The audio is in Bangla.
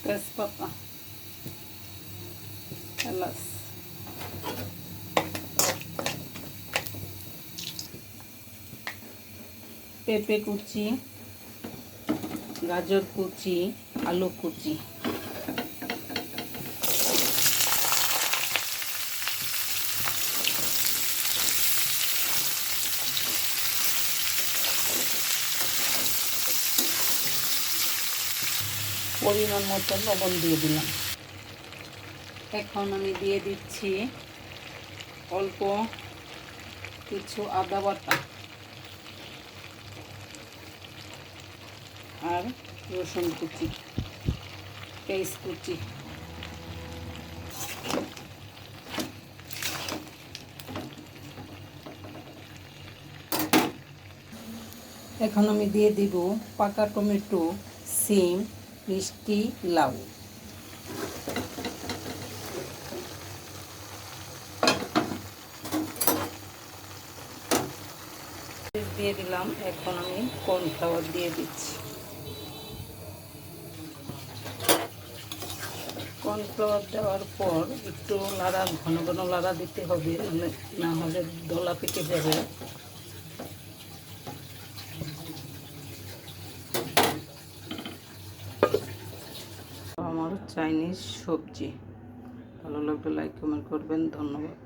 তেজপাতা, এলাচ, পেঁপে কুচি, গাজর কুচি, আলু কুচি, পরিমাণ মতো লবণ দিয়ে দিলাম। এখন আমি দিয়ে দিচ্ছি অল্প কিছু আদা বাটা আর রসুন কুচি, পেঁয়াজ কুচি। এখন আমি দিয়ে দিব পাকা টমেটো, সিম, মিষ্টি লাউ। দিয়ে দিলাম। এখন আমি কর্নফ্লাওয়ার দিয়ে দিচ্ছি। কর্নফ্লাওয়ার দেওয়ার পর একটু লাড়া, ঘন ঘন লাড়া দিতে হবে, না হলে দলা পেকে যাবে। আমার চাইনিজ সবজি ভালো লাগলে লাইক কমেন্ট করবেন। ধন্যবাদ।